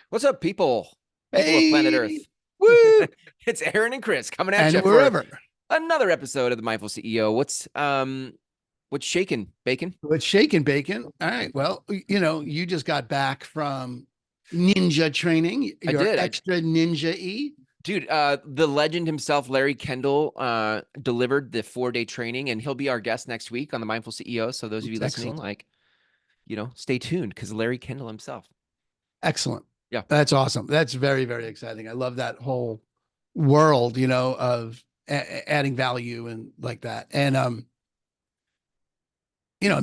What's up, people? People of planet Hey, Earth. woo, It's Aaron and Chris coming at and you for wherever. another episode of the Mindful CEO. What's shaking, Bacon? What's shaking, bacon? All right. Well, you just got back from ninja training. I You're did. extra ninja-y. Dude, the legend himself, Larry Kendall, delivered the 4-day training, and he'll be our guest next week on the Mindful CEO. So those of you It's listening, excellent. stay tuned because Larry Kendall himself. Excellent. Yeah. That's awesome. That's very, very exciting. I love that whole world, of adding value and like that. And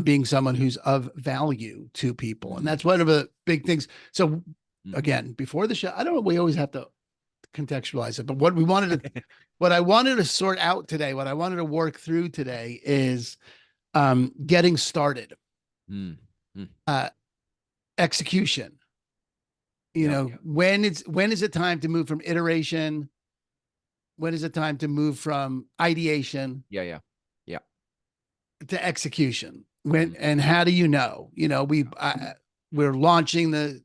being someone who's of value to people. And Mm, that's one of the big things. So mm. again, before the show, I don't know, we always have to contextualize it, but what I wanted to sort out today, what I wanted to work through today is getting started, Mm, mm. uh, execution. Yep. When is it time to move from iteration? When is it time to move from ideation Yeah. Yeah. Yeah. to execution? When Mm, and how do you know? We're launching the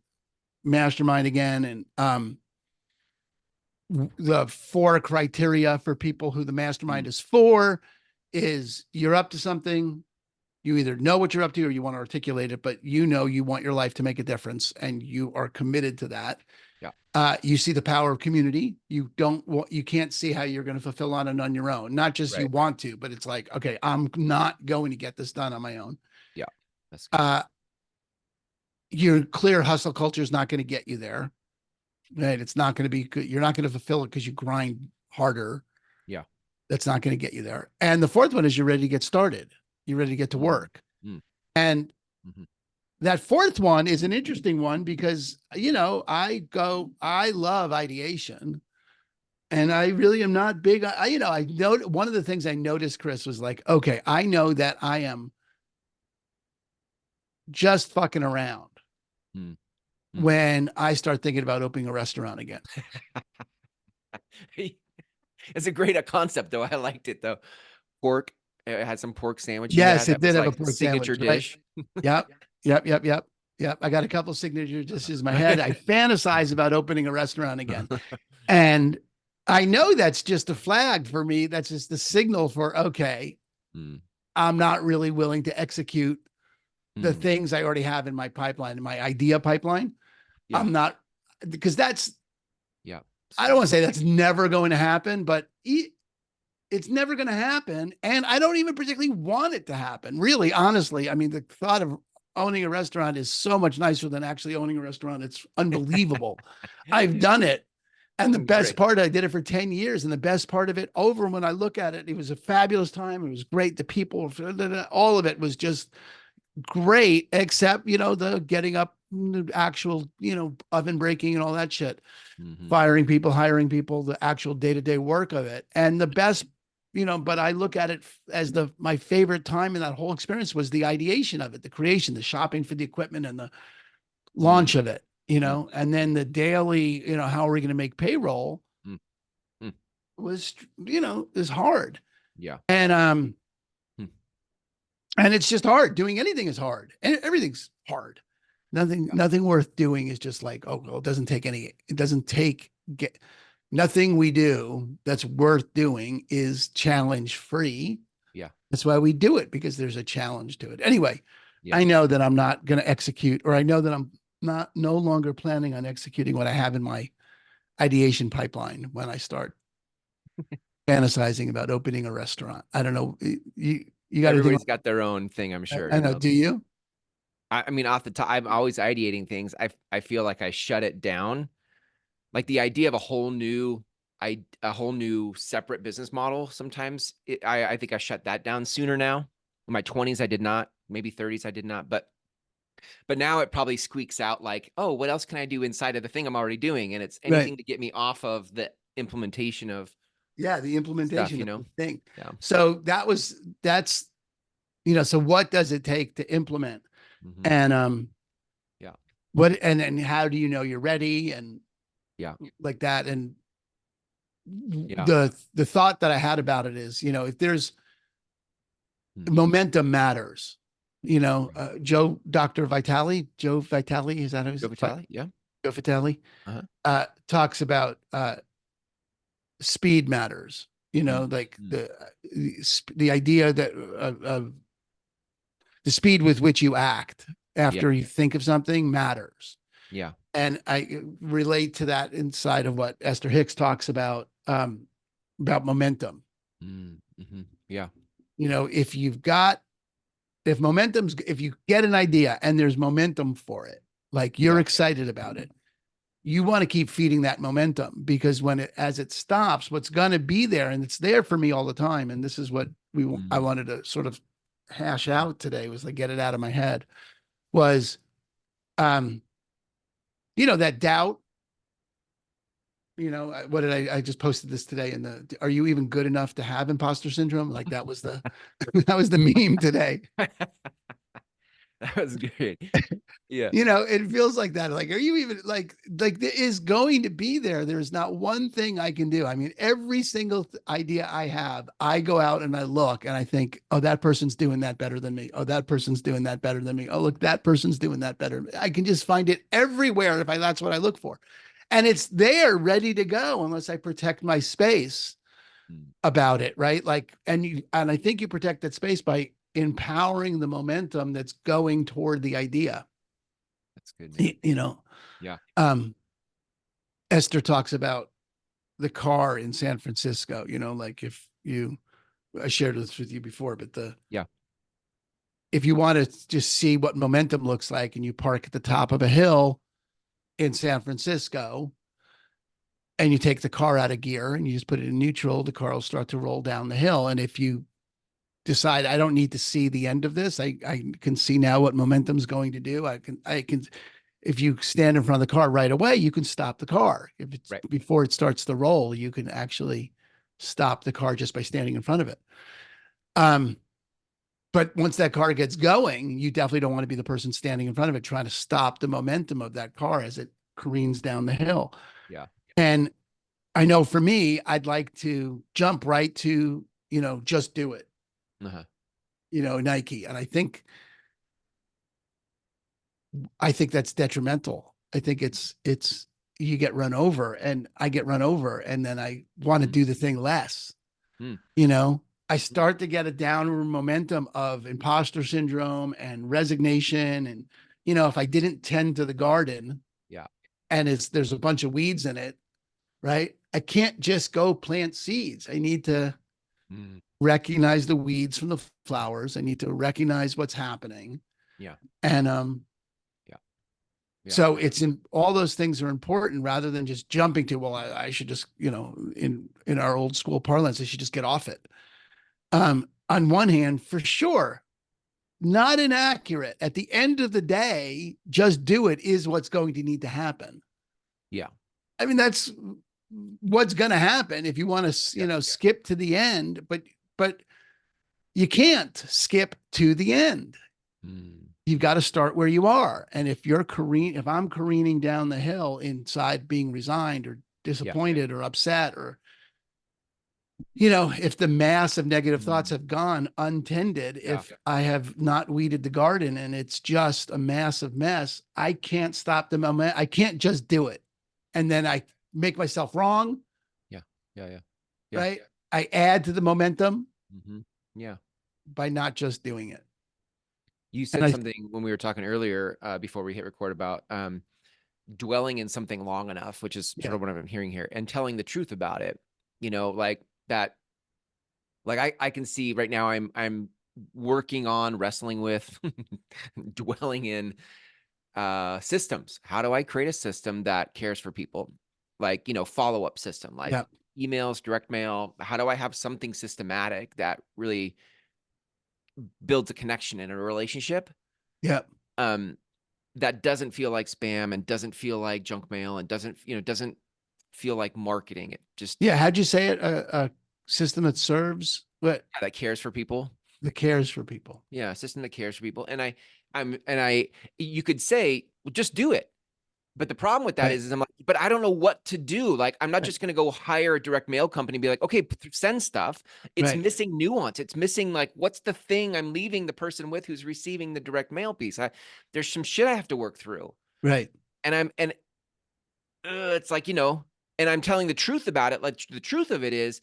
mastermind again, and the 4 criteria for people who the mastermind mm. is for is you're up to something. You either know what you're up to or you want to articulate it, but you want your life to make a difference and you are committed to that. Yeah. You see the power of community. You can't see how you're going to fulfill on it on your own. Not just you Right. want to, but it's like, okay, I'm not going to get this done on my own. Yeah. That's good. Uh, your clear hustle culture is not going to get you there, right? It's not going to be good. You're not going to fulfill it because you grind harder. Yeah. That's not going to get you there. And the fourth one is you're ready to get started. You're ready to get to Mm, work. mm, And mhm. that fourth one is an interesting one because, I love ideation and I really am not big. I know one of the things I noticed, Chris, was like, okay, I know that I am just fucking around Mm, mm. when I start thinking about opening a restaurant again. It's a great concept, though. I liked it, though. Pork. It had some pork sandwich you Yes, had. it That did was have a like pork signature sandwich, right? dish. Yep. Yep. Yep. Yep. Yep. I got a couple signature dishes in my head. I fantasize about opening a restaurant again. And I know that's just a flag for me. That's just the signal for, okay, Mm, I'm not really willing to execute the mm. things I already have in my pipeline, in my idea pipeline. Yeah. I'm not, because Yeah. I don't Sweet. want to say that's never going to happen, but it's never going to happen. And I don't even particularly want it to happen. Really, honestly, I mean, the thought of owning a restaurant is so much nicer than actually owning a restaurant. It's unbelievable. I've done it. And the best Great. part, I did it for 10 years. And the best part of it over when I look at it, it was a fabulous time. It was great. The people, all of it was just great, except, the getting up, the actual, oven breaking and all that shit, Hmm. firing people, hiring people, the actual day-to-day work of it. And the best, but I look at it as my favorite time in that whole experience was the ideation of it, the creation, the shopping for the equipment and the launch Mm, of it, mm, and then the daily, how are we going to make payroll mm, mm. was, is hard. Yeah. And Mm. and it's just hard. Doing anything is hard. And everything's hard. Nothing, Yeah. nothing worth doing is just like, oh, well, it doesn't take get nothing we do that's worth doing is challenge free. Yeah. That's why we do it, because there's a challenge to it. Anyway, Yeah. I know that I'm not going to execute, or I know that I'm not no longer planning on executing what I have in my ideation pipeline when I start fantasizing about opening a restaurant. I don't know. You got anything? Everybody's got their own thing, I'm sure, I know. Do you? I mean, off the top, I'm always ideating things. I feel like I shut it down. Like the idea of a whole new separate business model. Sometimes I think I shut that down sooner now. In my 20s, I did not. Maybe 30s, I did not. But now it probably squeaks out like, oh, what else can I do inside of the thing I'm already doing? And it's Right. anything to get me off of the implementation of Yeah, the stuff, implementation you of the know? thing. Yeah. So that's so what does it take to implement? Hmm. And Yeah. what and how do you know you're ready and Yeah. like that? And Yeah. the thought that I had about it is, if there's Mm. momentum matters. Right. Joe Vitale, is that his Joe Vitale. Yeah. Vitale, Uh-huh. talks about speed matters. You Mm, know, like mm. the idea that the speed with which you act Yeah. after you think of something matters. Yeah. And I relate to that inside of what Esther Hicks talks about momentum. Mm, mhm. Yeah. You know, if you get an idea and there's momentum for it, like you're Yeah. excited about it, you want to keep feeding that momentum, because as it stops, what's going to be there, and it's there for me all the time. And this is what I Mm, wanted to sort of hash out today, was like, get it out of my head, was, um, that doubt. What did I just posted this today in are you even good enough to have imposter syndrome? Like that was the, that was the meme today. that was great. Yeah. It feels like that. Like, are you even like there is going to be there? There's not one thing I can do. I mean, every single idea I have, I go out and I look and I think, oh, that person's doing that better than me. Oh, that person's doing that better than me. Oh, look, that person's doing that better. I can just find it everywhere if that's what I look for. And it's there ready to go unless I protect my space Mm, about it, right? Like, and I think you protect that space by empowering the momentum that's going toward the idea. that's good, man. You know, Yeah. um, Esther talks about the car in San Francisco, like I shared this with you before, but Yeah. if you want to just see what momentum looks like and you park at the top of a hill in San Francisco and you take the car out of gear and you just put it in neutral, the car will start to roll down the hill. And if you decide, I don't need to see the end of this, I can see now what momentum's going to do. I can, if you stand in front of the car right away, you can stop the car. If it's Right. before it starts to roll, you can actually stop the car just by standing in front of it. Um, but once that car gets going, you definitely don't want to be the person standing in front of it trying to stop the momentum of that car as it careens down the hill. Yeah. And I know for me, I'd like to jump right to, just do it, Uh-huh. Nike. And I think that's detrimental. I think it's you get run over and I get run over and then I want to Mm, do the thing less. mm, You know, I mm. start to get a downward momentum of imposter syndrome and resignation. And, if I didn't tend to the garden Yeah. and there's a bunch of weeds in it, right? I can't just go plant seeds. I need to Mm, recognize the weeds from the flowers. I need to recognize what's happening. yeah. And Yeah. Yeah. so it's all those things are important rather than just jumping to, well, I should just, in our old school parlance, I should just get off it. On one hand, for sure, not inaccurate. At the end of the day, just do it is what's going to need to happen. Yeah. I mean, that's what's going to happen if you want to, Yeah. skip to the end, but you can't skip to the end. Mm, You've got to start where you are. And if I'm careening down the hill inside being resigned or yeah. disappointed or upset, or, if the mass of negative thoughts Mm, have gone untended, yeah. if I have not weeded the garden and it's just a massive mess, I can't stop the moment. I can't just do it. And then I make myself wrong, Yeah. Yeah. Yeah. Yeah. right? I add to the momentum Hmm. Yeah. by not just doing it. You And said something when we were talking earlier, before we hit record about dwelling in something long enough, which is sort yeah, of what I'm hearing here, and telling the truth about it. Like that. Like I can see right now I'm working on wrestling with dwelling in systems. How do I create a system that cares for people? Like, follow-up system, like yeah, emails, direct mail. How do I have something systematic that really builds a connection in a relationship? yeah. Um, that doesn't feel like spam and doesn't feel like junk mail and doesn't feel like marketing. It just Yeah. How'd you say it? A system that serves what that cares for people. that cares for people. Yeah, a system that cares for people. And you could say, well, just do it. But the problem with that Right. is I'm like, but I don't know what to do. Like, I'm not Right. just going to go hire a direct mail company and be like, okay, send stuff. It's Right. missing nuance. It's missing like, what's the thing I'm leaving the person with who's receiving the direct mail piece? There's some shit I have to work through. Right. And it's like, and I'm telling the truth about it. Like the truth of it is,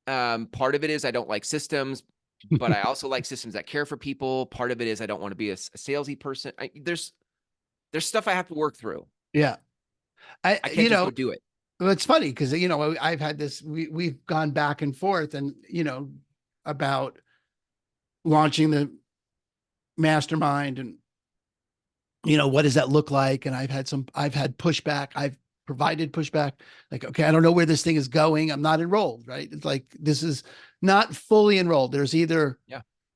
part of it is I don't like systems, but I also like systems that care for people. Part of it is I don't want to be a salesy person. There's stuff I have to work through. Yeah. I can't just go do it. Well, it's funny because, I've had this, we've gone back and forth and, about launching the mastermind and, what does that look like? And I've had pushback. I've provided pushback. Like, okay, I don't know where this thing is going. I'm not enrolled, right? It's like, this is not fully enrolled. There's either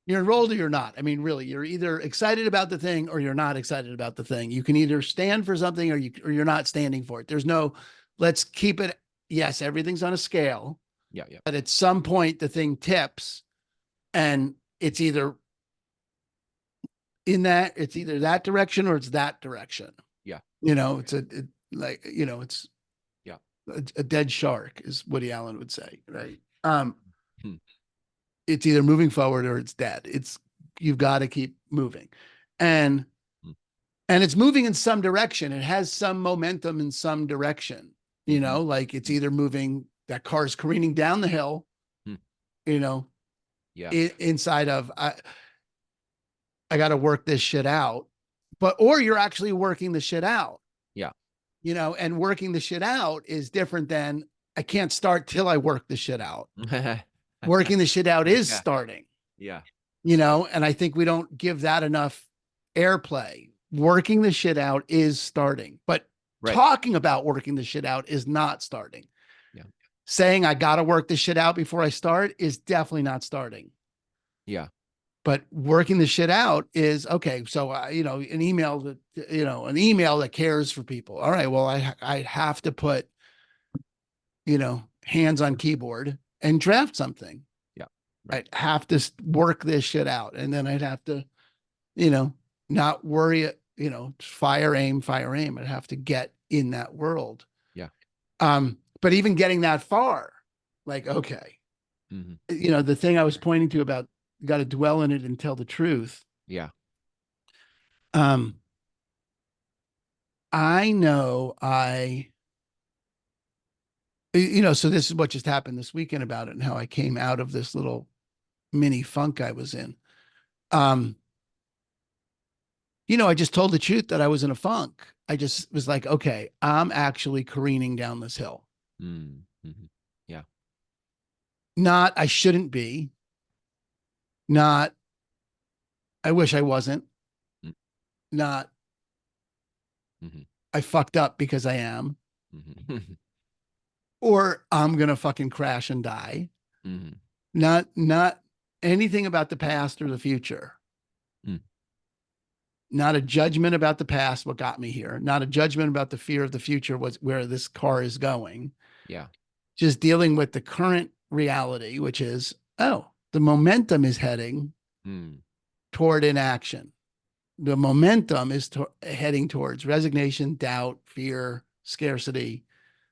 you're enrolled or you're not. I mean, really, you're either excited about the thing or you're not excited about the thing. You can either stand for something or you're not standing for it. There's no, let's keep it. Yes, everything's on a scale. Yeah. Yeah. But at some point the thing tips and it's either it's either that direction or it's that direction. Yeah. It's it's Yeah. a dead shark is Woody Allen would say, right? Hmm. It's either moving forward or it's dead. You've got to keep moving. And Hmm. and it's moving in some direction. It has some momentum in some direction, like it's either moving, that car's careening down the hill, Hmm. Yeah. Inside of, I got to work this shit out, or you're actually working the shit out. Yeah. And working the shit out is different than I can't start till I work the shit out. Working the shit out is starting. Yeah. And I think we don't give that enough airplay. Working the shit out is starting, but talking about working the shit out is not starting. Yeah. Saying I got to work the shit out before I start is definitely not starting. Yeah. But working the shit out is okay. So, an email that cares for people. All right. Well, I have to put, hands on keyboard and draft something. Yeah. Right. I have to work this shit out. And then I'd have to, not worry, fire, aim. I'd have to get in that world. Yeah. But even getting that far, like, okay, the thing I was pointing to about, you got to dwell in it and tell the truth. Yeah. I know so this is what just happened this weekend about it and how I came out of this little mini funk I was in. I just told the truth that I was in a funk. I just was like, okay, I'm actually careening down this hill. Mm-hmm. Yeah. Not, I shouldn't be. Not, I wish I wasn't. Mm-hmm. Not, I fucked up because I am. Or I'm going to fucking crash and die. Not anything about the past or the future. Not a judgment about the past, what got me here. Not a judgment about the fear of the future, where this car is going. Yeah. Just dealing with the current reality, which is, the momentum is heading toward inaction. The momentum is heading towards resignation, doubt, fear, scarcity.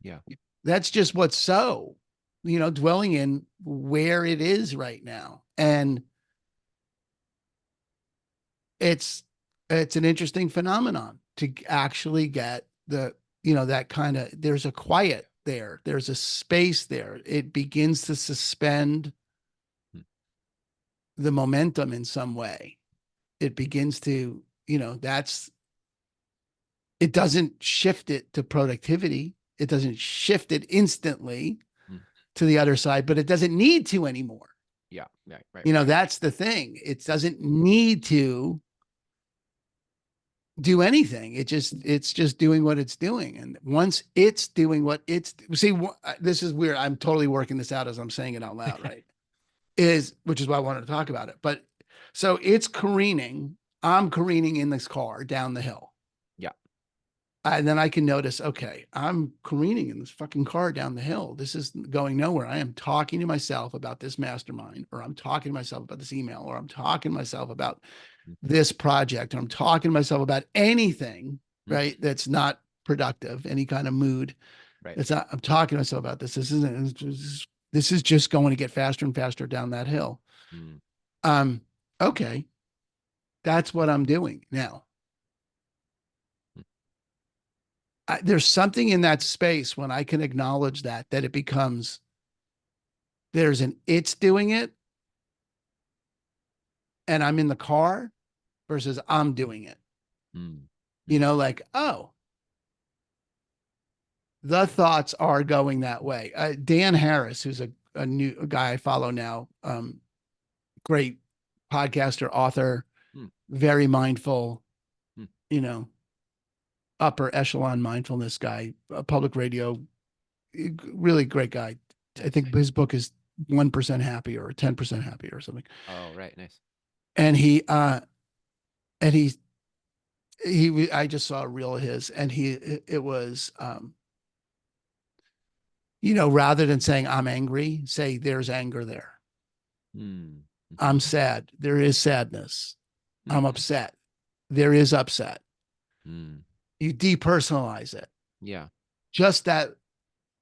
Yeah. That's just what's so, dwelling in where it is right now. And it's an interesting phenomenon to actually get that kind of, there's a quiet there. There's a space there. It begins to suspend the momentum in some way. It begins to, it doesn't shift it to productivity. It doesn't shift it instantly to the other side, but it doesn't need to anymore. Yeah. Right. That's the thing. It doesn't need to do anything. It's just doing what it's doing. And once it's doing what this is weird. I'm totally working this out as I'm saying it out loud, right? Which is why I wanted to talk about it. But so it's careening. I'm careening in this car down the hill. Yeah. And then I can notice, okay, I'm careening in this fucking car down the hill. This is going nowhere. I am talking to myself about this mastermind, or I'm talking to myself about this email, or I'm talking to myself about this project, or I'm talking to myself about anything, right? That's not productive, any kind of mood. Right. It's not, I'm talking to myself about this. This is just going to get faster and faster down that hill. Okay. That's what I'm doing now. there's something in that space when I can acknowledge that it becomes, there's an it's doing it and I'm in the car versus I'm doing it. Mm. You Mm. know, like, oh, the thoughts are going that way. Dan Harris, who's a guy I follow now, great podcaster, author, Mm. very mindful, Mm. you know, upper echelon mindfulness guy, public radio, really great guy. I Nice. think his book is 1% happy or 10% happy or something. Oh, right. Nice. And and I just saw a reel of his and it was, rather than saying I'm angry, say there's anger there. Mm. I'm Mhm. sad. There is sadness. I'm Mhm. upset. There is upset. Mm. You depersonalize it. Yeah. Just that,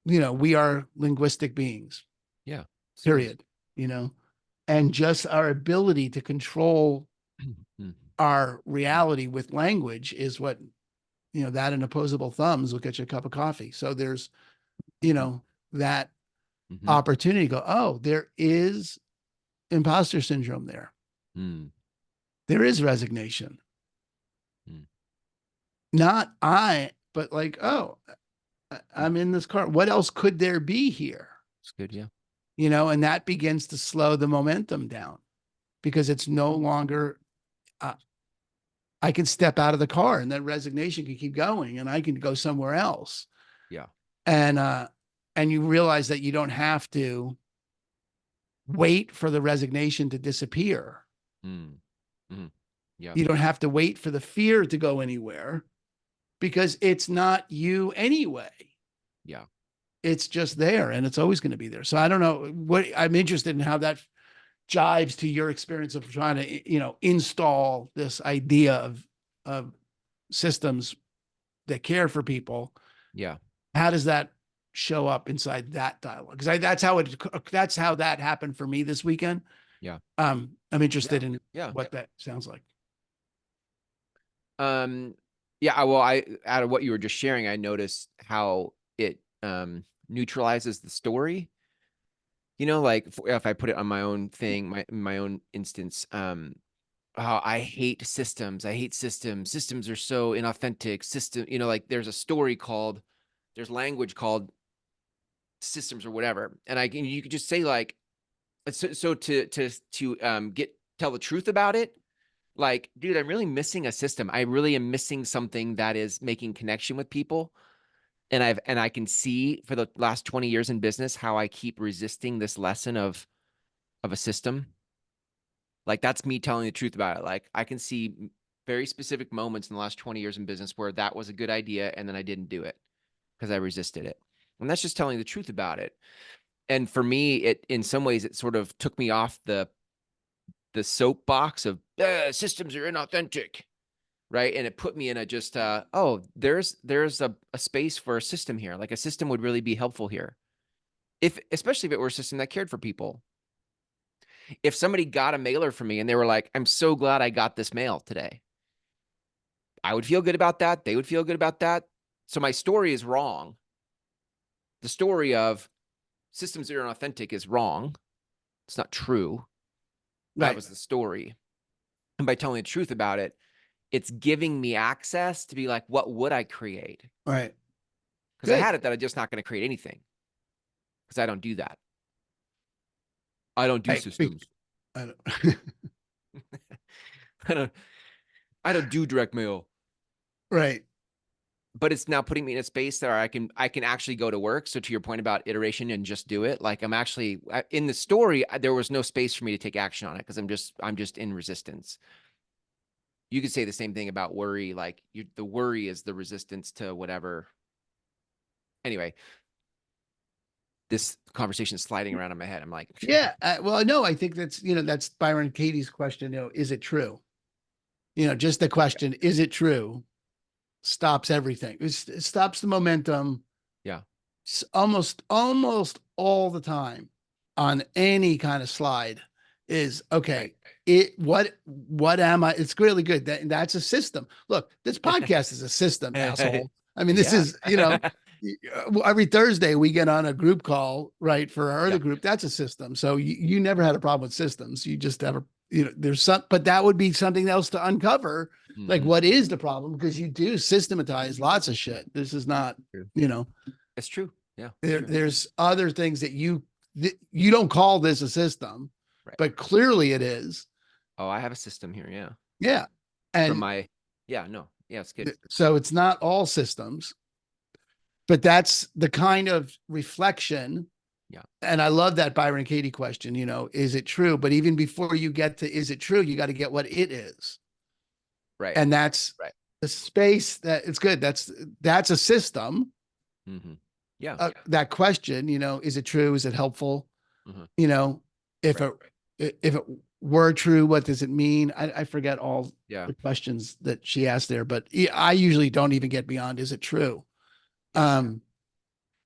we are linguistic beings, Yeah. Serious. period, you know, and just our ability to control Mm. our reality with language is what, that and opposable thumbs will get you a cup of coffee. So there's, Mm. that Mhm. opportunity to go, oh, there is imposter syndrome there. Mm. There is resignation. Mm. Not but like, oh, Mm. I'm in this car. What else could there be here? It's good. Yeah. And that begins to slow the momentum down because it's no longer, uh, I can step out of the car and that resignation can keep going and I can go somewhere else. Yeah. And, and you realize that you don't have to wait for the resignation to disappear. Mm. Mhm. Yeah. You don't have to wait for the fear to go anywhere because it's not you anyway. Yeah. It's just there and it's always going to be there. So I don't know what I'm interested in how that jives to your experience of trying to, install this idea of systems that care for people. Yeah. How does that show up inside that dialogue? Because that's how that happened for me this weekend. Yeah. I'm Yeah. interested in Yeah. what that sounds like. Um, yeah, well, out of what you were just sharing, I noticed how it neutralizes the story. Like if I put it on my own thing, my own instance, how I hate systems. I hate systems. Systems are so inauthentic. Like there's language called systems or whatever. And you could just say like, so to tell the truth about it, like, dude, I'm really missing a system. I really am missing something that is making connection with people. And I can see for the last 20 years in business how I keep resisting this lesson of a system. Like that's me telling the truth about it. Like I can see very specific moments in the last 20 years in business where that was a good idea and then I didn't do it because I resisted it. And that's just telling the truth about it. And for me, it in some ways it sort of took me off the soapbox of systems are inauthentic, right? And it put me in a just oh, there's a space for a system here. Like a system would really be helpful here, if especially if it were a system that cared for people. If somebody got a mailer from me and they were like, I'm so glad I got this mail today, I would feel good about that. They would feel good about that. So my story is wrong. The story of systems that are inauthentic is wrong. It's not true. That Right. was the story. And by telling the truth about it, it's giving me access to be like, what would I create? Right. Because I Good. had it that I'm just not going to create anything because I don't do that. I don't do Right. systems. I don't, I don't. I don't do direct mail. right. But it's now putting me in a space that I can actually go to work. So to your point about iteration and just do it, like I'm actually in the story, there was no space for me to take action on it because I'm just in resistance. You could say the same thing about worry. Like the worry is the resistance to whatever. Anyway, this conversation is sliding around in my head. I'm like, Yeah. Well, no, I think that's Byron Katie's question. Is it true? Just the question, is it true? Stops everything. It stops the momentum yeah, almost all the time on any kind of slide is right. okay. What am I? It's really good. That's a system. Look, this podcast is a system, asshole. I mean, this Yeah. is, every Thursday we get on a group call, right, for our Yeah. other group. That's a system. So you never had a problem with systems. You just have a, there's some, but that would be something else to uncover. Like, Mhm. what is the problem? Because you do systematize lots of shit. This is not, True. you know, It's true. Yeah. It's there, true. there's other things that you don't call this a system, Right. but clearly it is. Oh, I have a system here. Yeah. Yeah. From And my, yeah, no. Yeah, it's good. so it's not all systems, but that's the kind of reflection. Yeah. And I love that Byron Katie question, is it true? But even before you get to, is it true? You got to get what it is. Right. And that's Right. the space that it's good. That's a system. Mm-hmm. Yeah. That question, is it true? Is it helpful? Mm-hmm. You know, if Right. if it were true, what does it mean? I forget all Yeah. the questions that she asked there, but I usually don't even get beyond, is it true? Yeah.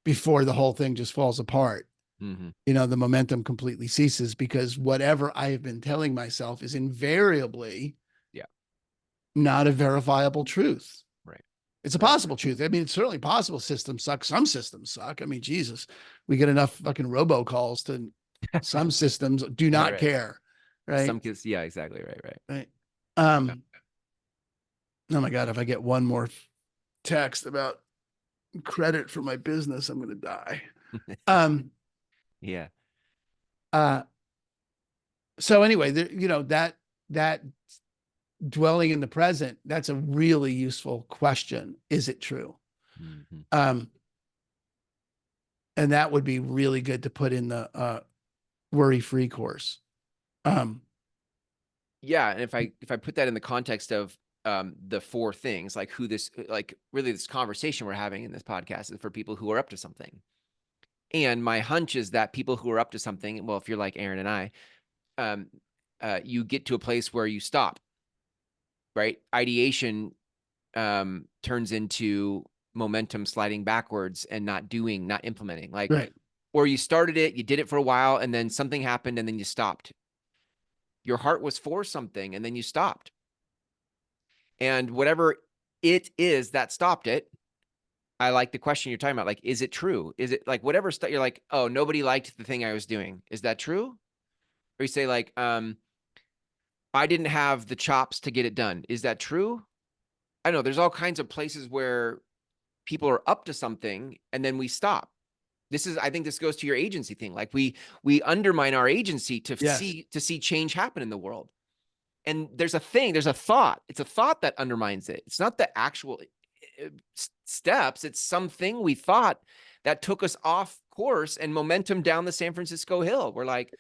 Before the whole thing just falls apart. Mm-hmm. The momentum completely ceases because whatever I have been telling myself is invariably Yeah. not a verifiable truth. Right. It's a Right. possible truth. I mean, it's certainly possible systems suck. Some systems suck. I mean, Jesus, we get enough fucking robocalls to some systems do Right. not Right. care. Right. Some kids. Yeah, exactly. Right. Right. Right. Yeah. Oh my God, if I get one more text about credit for my business, I'm going to die. Um, Yeah. uh, so anyway, that dwelling in the present, that's a really useful question. Is it true? Mm-hmm. Um, and that would be really good to put in the worry-free course. Yeah, and if I put that in the context of the four things, like who this, like really this conversation we're having in this podcast is for people who are up to something. And my hunch is that people who are up to something, well, if you're like Aaron and I, you get to a place where you stop, right? Ideation turns into momentum sliding backwards and not doing, not implementing. Like, Right. or you started it, you did it for a while, and then something happened, and then you stopped. Your heart was for something, and then you stopped. And whatever it is that stopped it, I like the question you're talking about. Like, is it true? Is it like whatever stuff you're like, oh, nobody liked the thing I was doing. Is that true? Or you say like, I didn't have the chops to get it done. Is that true? I don't know. There's all kinds of places where people are up to something and then we stop. I think this goes to your agency thing. Like we undermine our agency to Yes. see change happen in the world. And there's a thought. It's a thought that undermines it. It's not the actual steps. It's something we thought that took us off course and momentum down the San Francisco hill. We're like,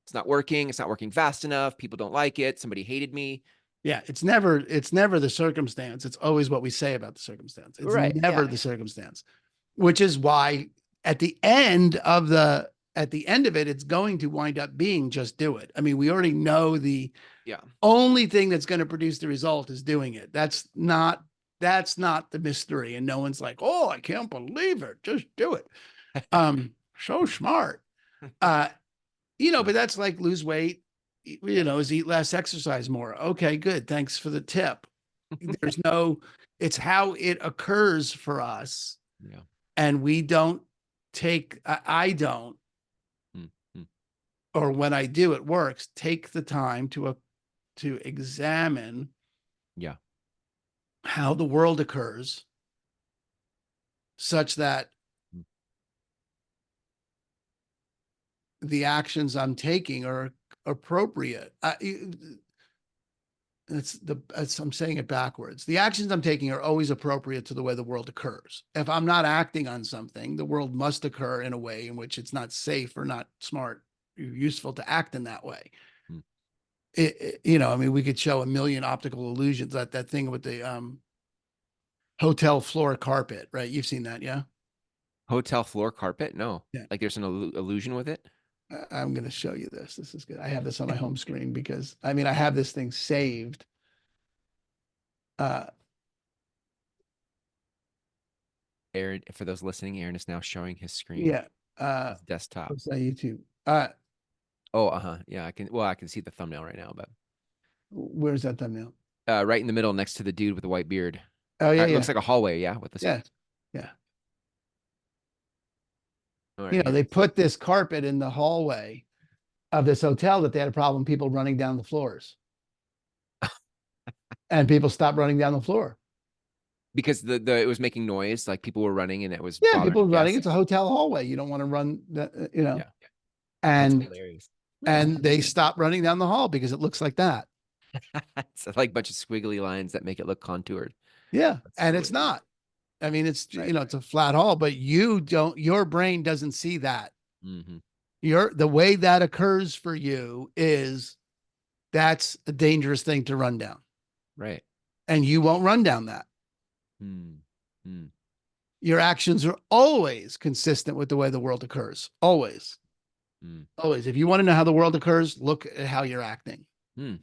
it's not working. It's not working fast enough. People don't like it. Somebody hated me. Yeah. It's never the circumstance. It's always what we say about the circumstance. It's Right. never Yeah. the circumstance, which is why at the end of it, it's going to wind up being just do it. I mean, we already know the only thing that's going to produce the result is doing it. That's not the mystery. And no one's like, oh, I can't believe it. Just do it. So smart. But that's like lose weight, is eat less, exercise more. Okay, good. Thanks for the tip. It's how it occurs for us. Yeah. And we don't I don't, Mm-hmm. or when I do, it works. Take the time to examine how the world occurs such that the actions I'm taking are appropriate. I'm saying it backwards. The actions I'm taking are always appropriate to the way the world occurs. If I'm not acting on something, the world must occur in a way in which it's not safe or not smart or useful to act in that way. I mean, we could show a million optical illusions. That thing with the hotel floor carpet, right? You've seen that, yeah? Hotel floor carpet? No. Yeah. Like there's an illusion with it? I'm going to show you this. This is good. I have this on my home screen because, I mean, I have this thing saved. Aaron, for those listening, Aaron is now showing his screen. Yeah. His desktop. What's that, YouTube? Yeah, I can see the thumbnail right now, but where's that thumbnail? right in the middle next to the dude with the white beard. Oh yeah, It looks yeah, like a hallway, yeah, with the yeah, space. yeah. All You know, right. they put this carpet in the hallway of this hotel that they had a problem people running down the floors, and people stopped running down the floor. Because the it was making noise, like people were running and it was Yeah, bothering people running. It's a guests. hotel hallway. You don't want to run, you know, Yeah. That's and hilarious. and they stopped running down the hall because it looks like that. It's like a bunch of squiggly lines that make it look contoured. Yeah, That's and it's hilarious. not. I mean, it's Right. it's a flat hall, but you don't. Your brain doesn't see that. Mm-hmm. The way that occurs for you is that's a dangerous thing to run down, Right. and you won't run down that. Mm. Mm. Your actions are always consistent with the way the world occurs. Always, Mm. always. If you want to know how the world occurs, look at how you're acting, Mm.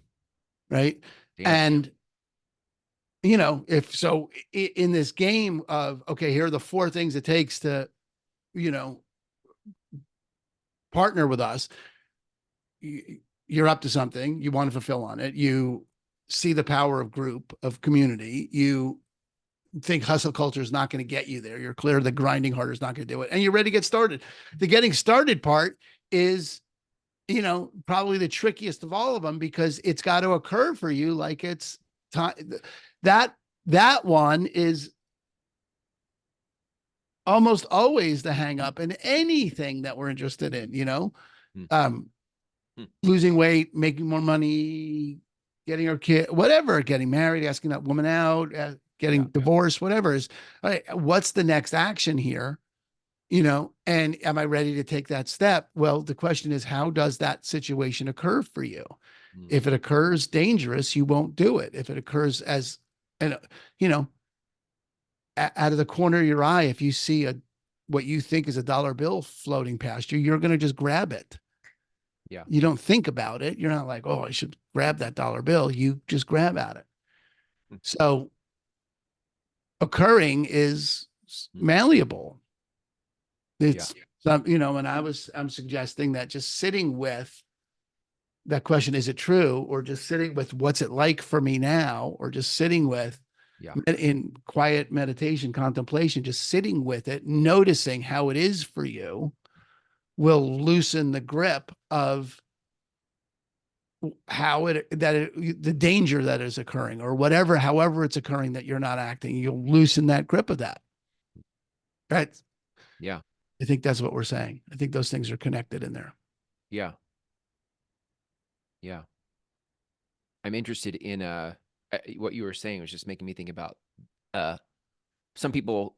right? Damn. And if so, in this game of okay, here are the four things it takes to, you know, partner with us. You're up to something. You want to fulfill on it. You see the power of group, of community. You think hustle culture is not going to get you there. You're clear the grinding harder is not going to do it, and you're ready to get started. The getting started part is, probably the trickiest of all of them because it's got to occur for you like it's time. That one is almost always the hang up in anything that we're interested in, Mm. um, Mm. losing weight, making more money, getting our kid, whatever, getting married, asking that woman out, getting Yeah. divorced, whatever is, all right, what's the next action here? And am I ready to take that step? Well, the question is, how does that situation occur for you? Mm. If it occurs dangerous, you won't do it. If it occurs and you know, out of the corner of your eye, if you see what you think is a dollar bill floating past you, you're going to just grab it. Yeah. You don't think about it. You're not like, oh, I should grab that dollar bill. You just grab at it. Mm. So occurring is Mm. malleable. Yeah. It's and I'm suggesting that just sitting with that question, is it true? Or just sitting with what's it like for me now? Or just sitting with Yeah. in quiet meditation, contemplation, just sitting with it, noticing how it is for you will loosen the grip of the danger that is occurring or whatever, however it's occurring that you're not acting, you'll loosen that grip of that. Right. Yeah. I think that's what we're saying. I think those things are connected in there. Yeah. Yeah. I'm interested in what you were saying was just making me think about uh some people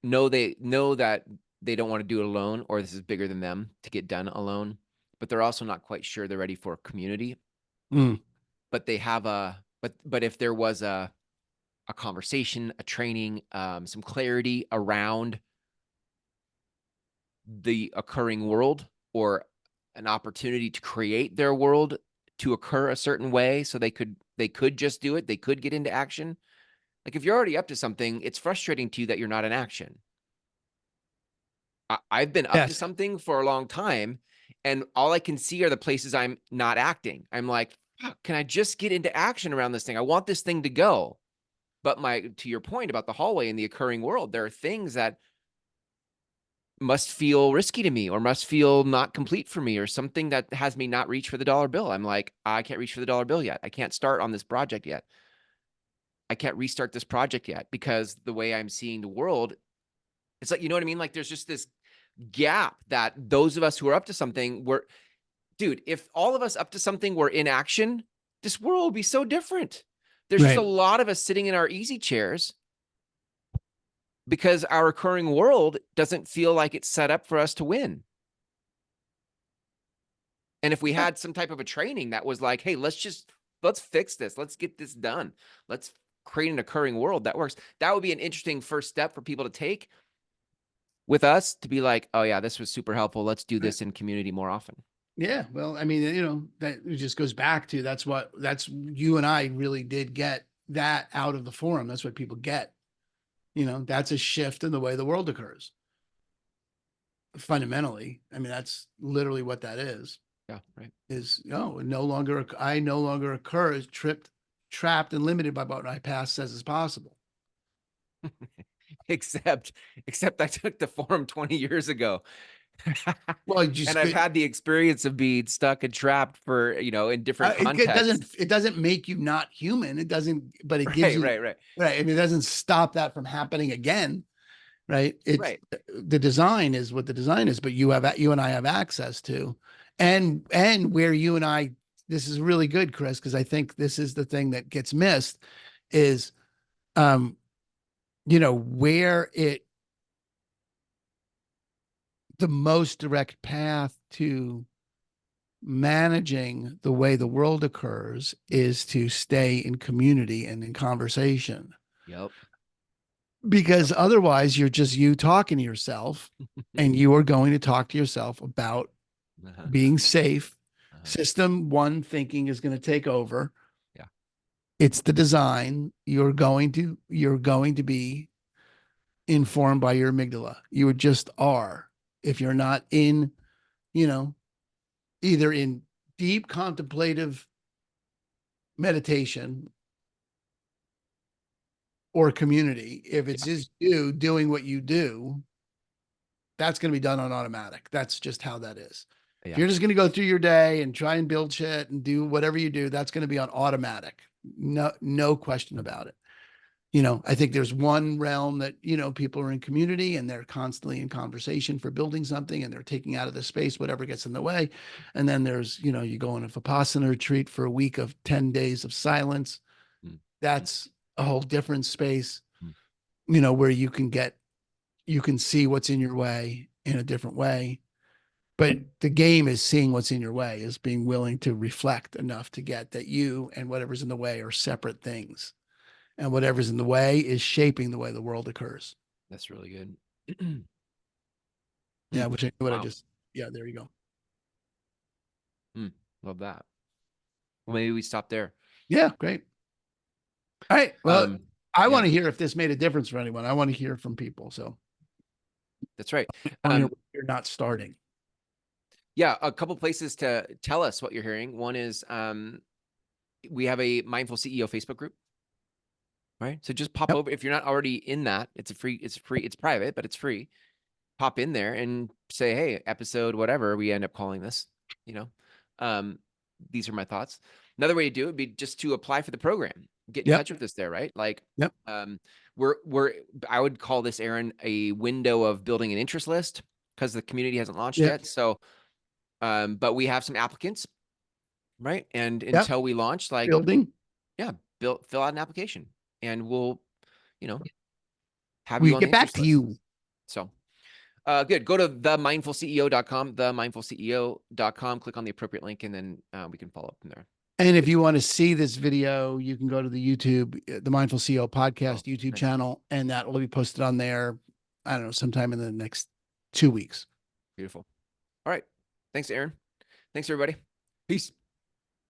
know that they don't want to do it alone or this is bigger than them to get done alone, but they're also not quite sure they're ready for a community. Mm. But they have but if there was a conversation, a training, some clarity around the occurring world or an opportunity to create their world to occur a certain way so they could just do it, they could get into action. Like if you're already up to something, it's frustrating to you that you're not in action. I've been up to Yes. something for a long time and all I can see are the places I'm not acting. I'm like, can I just get into action around this thing? I want this thing to go. But to your point about the hallway and the occurring world, there are things that must feel risky to me or must feel not complete for me or something that has me not reach for the dollar bill. I'm like, I can't reach for the dollar bill yet. I can't start on this project yet. I can't restart this project yet because the way I'm seeing the world, it's like, you know what I mean? Like there's just this gap that those of us who are up to something dude, if all of us up to something were in action, this world would be so different. There's just a Right. lot of us sitting in our easy chairs because our occurring world doesn't feel like it's set up for us to win. And if we had some type of a training that was like, hey, let's fix this. Let's get this done. Let's create an occurring world that works. That would be an interesting first step for people to take with us to be like, oh yeah, this was super helpful. Let's do Right. this in community more often. Yeah. Well, I mean, that it just goes back to that's you and I really did get that out of the forum. That's what people get. That's a shift in the way the world occurs. Fundamentally, I mean, that's literally what that is. Yeah, right. Is I no longer occur as trapped and limited by what my past says is possible. except I took the form 20 years ago. Well, you And just I've had the experience of being stuck and trapped for, in different contexts. it doesn't make you not human. It doesn't, but it gives Right, you, right, right. right. I mean, it doesn't stop that from happening again. Right. It's Right. the design is what the design is, but you and I have access to, and where you and I, this is really good, Chris, because I think this is the thing that gets missed is, um, where the most direct path to managing the way the world occurs is to stay in community and in conversation, Yep. because otherwise you're just you talking to yourself, and you are going to talk to yourself about Uh-huh. being safe. Uh-huh. System one thinking is going to take over. Yeah. It's the design. You're going to be informed by your amygdala. You just are. If you're not in, you know, either in deep contemplative meditation or community, if it's Yeah. just you doing what you do, that's going to be done on automatic. That's just how that is. If Yeah. you're just going to go through your day and try and build shit and do whatever you do, that's going to be on automatic. No question about it. I think there's one realm that, people are in community and they're constantly in conversation for building something, and they're taking out of the space whatever gets in the way. And then there's, you go on a Vipassana retreat for a week of 10 days of silence. Mm. That's a whole different space, Mm. where you can see what's in your way in a different way. But the game is seeing what's in your way, is being willing to reflect enough to get that you and whatever's in the way are separate things. And whatever's in the way is shaping the way the world occurs. That's really good. Yeah, which I what I Wow. just yeah, there you go. Love that. Well, maybe we stop there. Yeah, great. All right. Well, I want Yeah, to hear if this made a difference for anyone. I want to hear from people. So that's right. I want to hear what you're not starting. Yeah, a couple places to tell us what you're hearing. One is we have a Mindful CEO Facebook group, right? So just pop Yep. over if you're not already in that. It's private, but it's free. Pop in there and say, hey, episode whatever we end up calling this, you know. These are my thoughts. Another way to do it would be just to apply for the program. Get in Yep. touch with us there, right? Like, Yep. we're I would call this, Aaron, a window of building an interest list, because the community hasn't launched Yep. yet. So, but we have some applicants, right? And Yep. until we launch, like, Building. yeah, fill out an application, and we'll, you know, have We you on the get back interest to list. you. So, good. Go to themindfulceo.com, themindfulceo.com, click on the appropriate link, and then we can follow up from there. And if you want to see this video, you can go to the YouTube, the Mindful CEO podcast YouTube Nice. channel, and that will be posted on there. I don't know, sometime in the next 2 weeks. Beautiful. All right. Thanks, Aaron. Thanks, everybody. Peace.